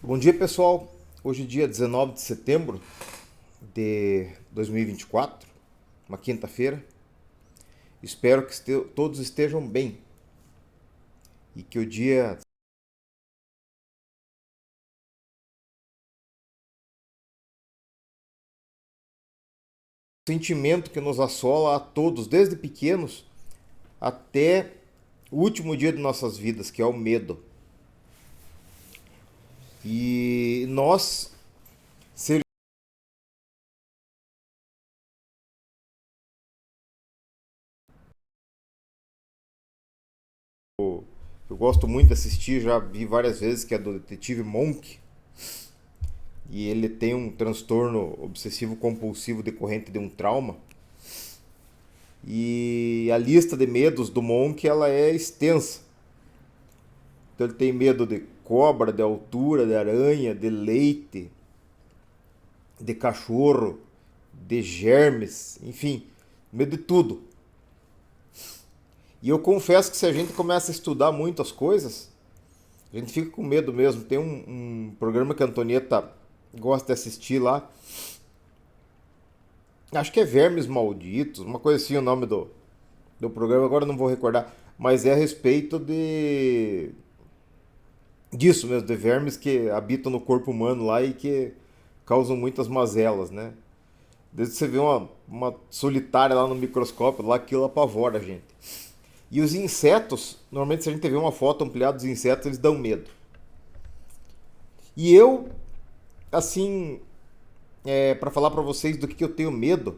Bom dia, pessoal. Hoje é dia 19 de setembro de 2024, uma quinta-feira. Espero que todos estejam bem e que o dia... O sentimento que nos assola a todos, desde pequenos até o último dia de nossas vidas, que é o medo. E nós, seres... Eu gosto muito de assistir, já vi várias vezes, que é do Detetive Monk. E ele tem um transtorno obsessivo compulsivo decorrente de um trauma. E a lista de medos do Monk ela é extensa. Então ele tem medo de cobra, de altura, de aranha, de leite, de cachorro, de germes, enfim, medo de tudo. E eu confesso que se a gente começa a estudar muito as coisas, a gente fica com medo mesmo. Tem um programa que a Antonieta gosta de assistir lá. Acho que é Vermes Malditos, uma coisa assim o nome do programa, agora não vou recordar. Mas é a respeito disso mesmo, de vermes que habitam no corpo humano lá e que causam muitas mazelas, né? Desde você vê uma solitária lá no microscópio, lá aquilo apavora a gente. E os insetos, normalmente se a gente vê uma foto ampliada dos insetos, eles dão medo. E eu, assim, para falar para vocês do que eu tenho medo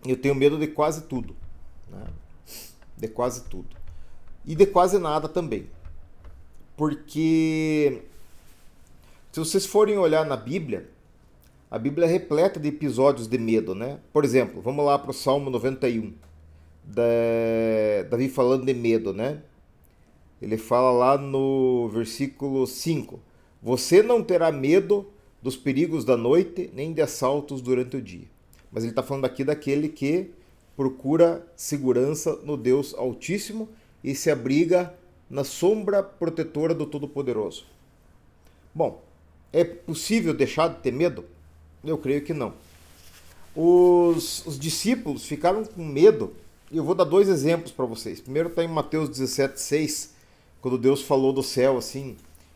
de quase tudo, né? De quase tudo. E de quase nada também. Porque se vocês forem olhar na Bíblia, a Bíblia é repleta de episódios de medo, né? Por exemplo, vamos lá para o Salmo 91, Davi falando de medo, né? Ele fala lá no versículo 5: Você não terá medo dos perigos da noite, nem de assaltos durante o dia. Mas ele está falando aqui daquele que procura segurança no Deus Altíssimo e se abriga na sombra protetora do Todo-Poderoso. Bom, é possível deixar de ter medo? Eu creio que não. Os discípulos ficaram com medo, e eu vou dar dois exemplos para vocês. Primeiro está em Mateus 17,6, quando Deus falou do céu assim: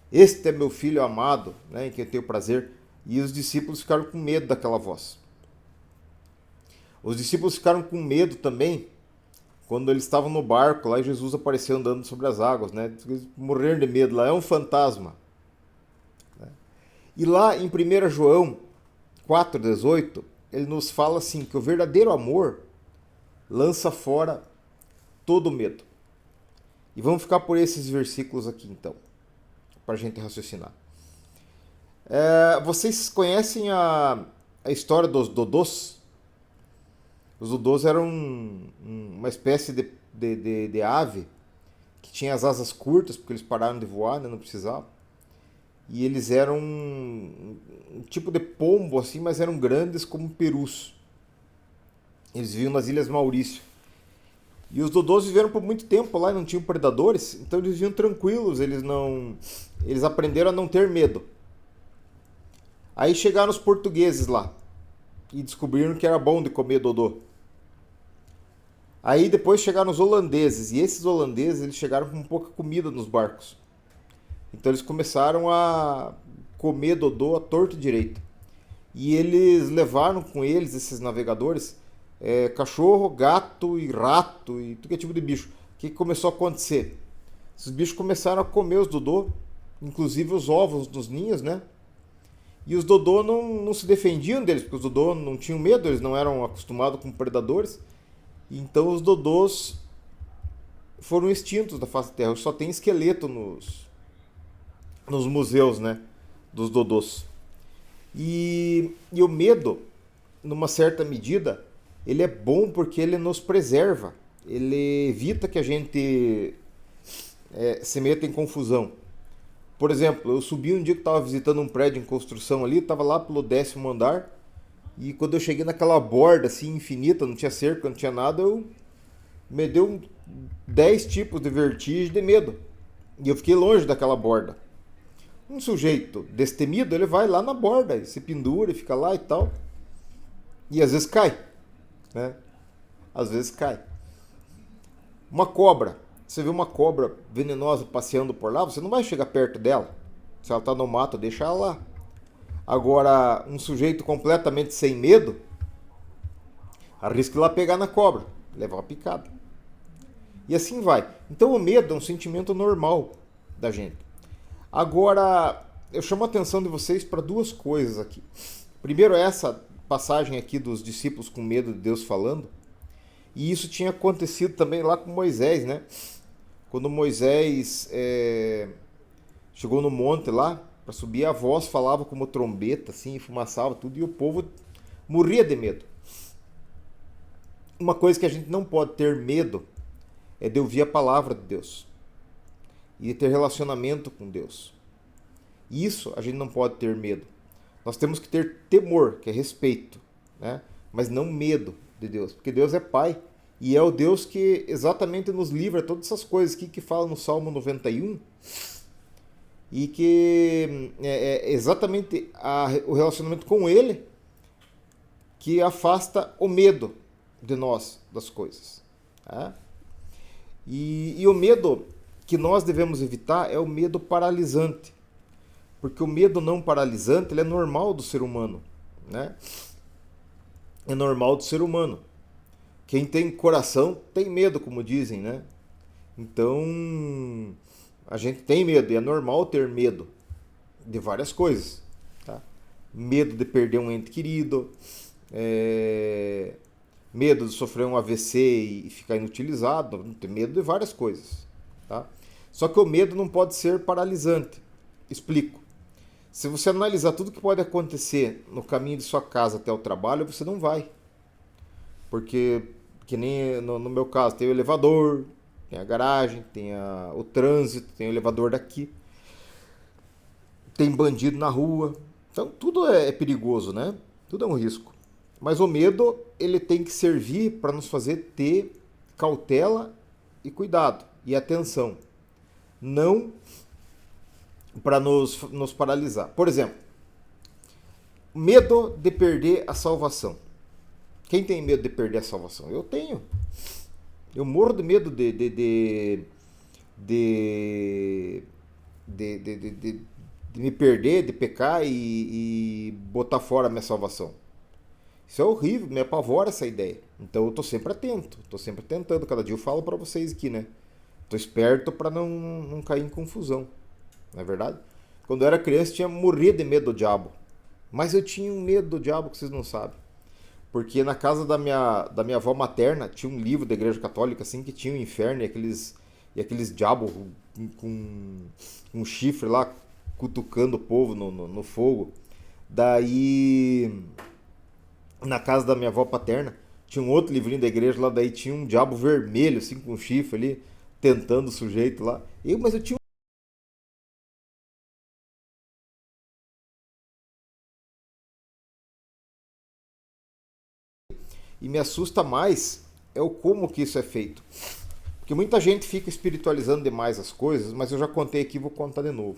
Este é meu filho amado, né, em quem eu tenho prazer. E os discípulos ficaram com medo daquela voz. Os discípulos ficaram com medo também quando eles estavam no barco lá e Jesus apareceu andando sobre as águas, né? Eles morreram de medo lá, é um fantasma. E lá em 1 João 4,18, ele nos fala assim, que o verdadeiro amor lança fora todo medo. E vamos ficar por esses versículos aqui então, para a gente raciocinar. Vocês conhecem a história dos dodôs? Os dodôs eram uma espécie de ave que tinha as asas curtas, porque eles pararam de voar, né? Não precisavam. E eles eram um tipo de pombo assim, mas eram grandes como perus. Eles viviam nas Ilhas Maurício. E os dodôs viveram por muito tempo lá e não tinham predadores, então eles viviam tranquilos, eles aprenderam a não ter medo. Aí chegaram os portugueses lá e descobriram que era bom de comer dodô. Aí depois chegaram os holandeses, e esses holandeses eles chegaram com pouca comida nos barcos. Então eles começaram a comer dodô à torto e direito. E eles levaram com eles, esses navegadores, cachorro, gato e rato e tudo que é tipo de bicho. O que começou a acontecer? Esses bichos começaram a comer os dodô, inclusive os ovos dos ninhos, né? E os dodô não se defendiam deles, porque os dodô não tinham medo, eles não eram acostumados com predadores. Então os dodôs foram extintos da face da Terra. Só tem esqueleto nos museus, né, dos dodôs. E o medo, numa certa medida, ele é bom porque ele nos preserva. Ele evita que a gente se meta em confusão. Por exemplo, eu subi um dia que estava visitando um prédio em construção ali, estava lá pelo 10º andar, e quando eu cheguei naquela borda assim infinita, não tinha cerca, não tinha nada, me deu 10 tipos de vertigem de medo. E eu fiquei longe daquela borda. Um sujeito destemido, ele vai lá na borda, e se pendura e fica lá e tal. E às vezes cai, né? Às vezes cai. Uma cobra. Você vê uma cobra venenosa passeando por lá, você não vai chegar perto dela. Se ela está no mato, deixa ela lá. Agora, um sujeito completamente sem medo, arrisca ir lá pegar na cobra, levar uma picada. E assim vai. Então o medo é um sentimento normal da gente. Agora, eu chamo a atenção de vocês para duas coisas aqui. Primeiro, essa passagem aqui dos discípulos com medo de Deus falando. E isso tinha acontecido também lá com Moisés, né? Quando Moisés chegou no monte lá para subir, a voz falava como trombeta, assim, fumaçava tudo, e o povo morria de medo. Uma coisa que a gente não pode ter medo é de ouvir a palavra de Deus e de ter relacionamento com Deus. Isso a gente não pode ter medo. Nós temos que ter temor, que é respeito, né? Mas não medo de Deus, porque Deus é Pai e é o Deus que exatamente nos livra de todas essas coisas que fala no Salmo 91 e que é exatamente o relacionamento com Ele que afasta o medo de nós das coisas. Tá? E o medo que nós devemos evitar é o medo paralisante, porque o medo não paralisante ele é normal do ser humano, né? É normal do ser humano. Quem tem coração tem medo, como dizem, né? Então, a gente tem medo e é normal ter medo de várias coisas. Tá? Medo de perder um ente querido, medo de sofrer um AVC e ficar inutilizado, tem medo de várias coisas. Tá? Só que o medo não pode ser paralisante. Explico. Se você analisar tudo que pode acontecer no caminho de sua casa até o trabalho, você não vai. Porque, que nem no meu caso, tem o elevador, tem a garagem, tem o trânsito, tem o elevador daqui, tem bandido na rua. Então tudo é perigoso, né? Tudo é um risco. Mas o medo, ele tem que servir para nos fazer ter cautela e cuidado e atenção. Não para nos paralisar. Por exemplo, medo de perder a salvação. Quem tem medo de perder a salvação? Eu tenho. Eu morro de medo de me perder, de pecar e botar fora a minha salvação. Isso é horrível, me apavora essa ideia. Então eu tô sempre atento, tô sempre tentando. Cada dia eu falo para vocês aqui, né? Tô esperto para não cair em confusão. Não é verdade? Quando eu era criança, eu tinha morrido de medo do diabo. Mas eu tinha um medo do diabo que vocês não sabem. Porque na casa da minha avó materna tinha um livro da Igreja Católica assim que tinha o inferno e aqueles diabos com um chifre lá cutucando o povo no fogo. Daí, na casa da minha avó paterna, tinha um outro livrinho da igreja lá, daí tinha um diabo vermelho assim com um chifre ali, tentando o sujeito lá. Mas eu tinha e me assusta mais é o como que isso é feito. Porque muita gente fica espiritualizando demais as coisas, mas eu já contei aqui e vou contar de novo.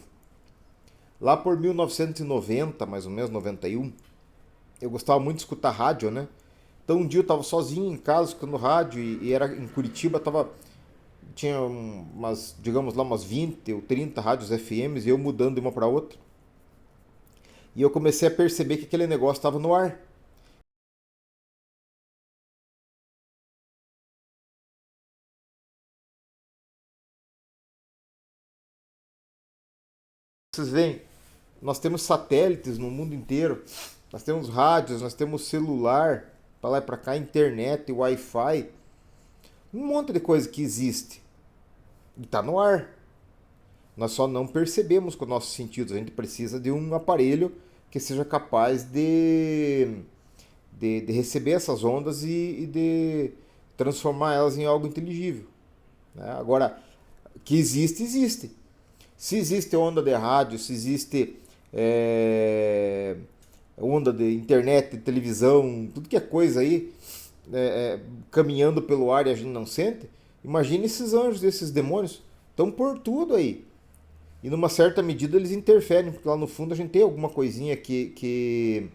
Lá por 1990, mais ou menos, 91, eu gostava muito de escutar rádio, né? Então um dia eu estava sozinho em casa, escutando rádio, e era em Curitiba, tinha digamos lá, umas 20 ou 30 rádios FMs, e eu mudando de uma para outra. E eu comecei a perceber que aquele negócio estava no ar. Vocês veem, nós temos satélites no mundo inteiro, nós temos rádios, nós temos celular, para lá e para cá, internet, Wi-Fi, um monte de coisa que existe e está no ar. Nós só não percebemos com os nossos sentidos. A gente precisa de um aparelho que seja capaz de receber essas ondas e de transformar elas em algo inteligível. Né? Agora, que existe, existe. Se existe onda de rádio, se existe onda de internet, de televisão, tudo que é coisa aí caminhando pelo ar e a gente não sente, imagine esses anjos, esses demônios, estão por tudo aí. E numa certa medida eles interferem, porque lá no fundo a gente tem alguma coisinha que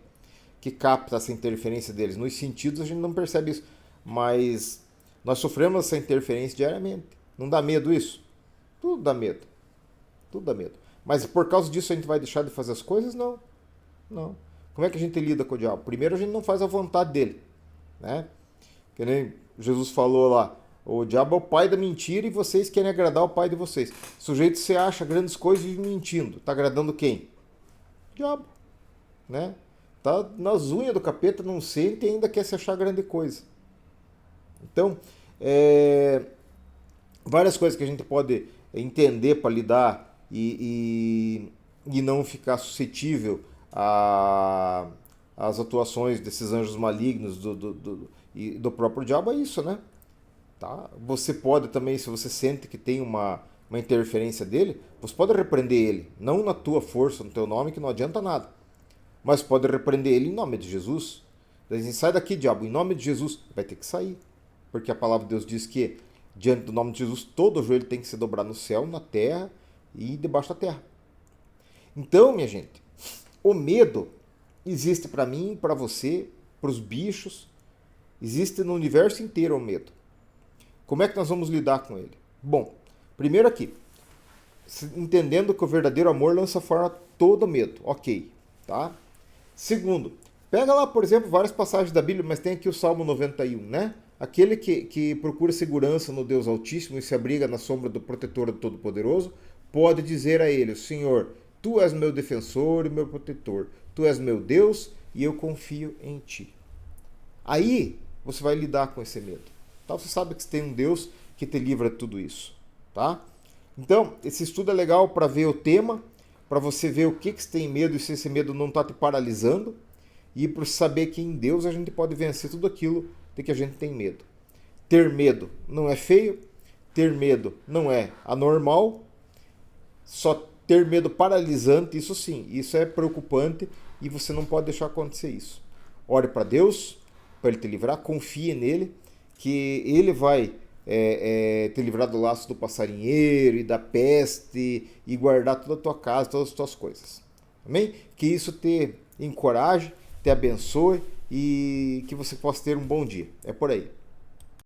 capta essa interferência deles. Nos sentidos a gente não percebe isso, mas nós sofremos essa interferência diariamente. Não dá medo isso? Tudo dá medo. Tudo dá medo. Mas por causa disso a gente vai deixar de fazer as coisas? Não. Não. Como é que a gente lida com o diabo? Primeiro a gente não faz a vontade dele, né? Que nem Jesus falou lá, o diabo é o pai da mentira e vocês querem agradar o pai de vocês. O sujeito se acha grandes coisas e vive mentindo. Tá agradando quem? O diabo, né? Tá nas unhas do capeta, não sente e ainda quer se achar grande coisa. Então, várias coisas que a gente pode entender para lidar e não ficar suscetível às atuações desses anjos malignos e do próprio diabo é isso, né? Tá? Você pode também, se você sente que tem uma interferência dele, você pode repreender ele, não na tua força, no teu nome, que não adianta nada, mas pode repreender ele em nome de Jesus. Daí, sai daqui, diabo, em nome de Jesus. Vai ter que sair, porque a palavra de Deus diz que diante do nome de Jesus todo o joelho tem que se dobrar no céu, na terra e debaixo da terra. Então, minha gente, o medo existe para mim, para você, para os bichos, existe no universo inteiro o medo. Como é que nós vamos lidar com ele? Bom, primeiro aqui, entendendo que o verdadeiro amor lança fora todo medo, ok, tá? Segundo, pega lá, por exemplo, várias passagens da Bíblia, mas tem aqui o Salmo 91, né? Aquele que procura segurança no Deus Altíssimo e se abriga na sombra do protetor do Todo-Poderoso, pode dizer a ele, Senhor, Tu és meu defensor e meu protetor, Tu és meu Deus e eu confio em Ti. Aí você vai lidar com esse medo. Tá? Você sabe que você tem um Deus que te livra de tudo isso. Tá? Então, esse estudo é legal para ver o tema, para você ver o que você tem medo e se esse medo não está te paralisando, e para saber que em Deus a gente pode vencer tudo aquilo de que a gente tem medo. Ter medo não é feio, ter medo não é anormal, só ter medo paralisante, isso sim, isso é preocupante e você não pode deixar acontecer isso. Ore para Deus, para Ele te livrar, confie nele, que Ele vai te livrar do laço do passarinheiro e da peste e guardar toda a tua casa, todas as tuas coisas. Amém? Que isso te encoraje, te abençoe e que você possa ter um bom dia. É por aí.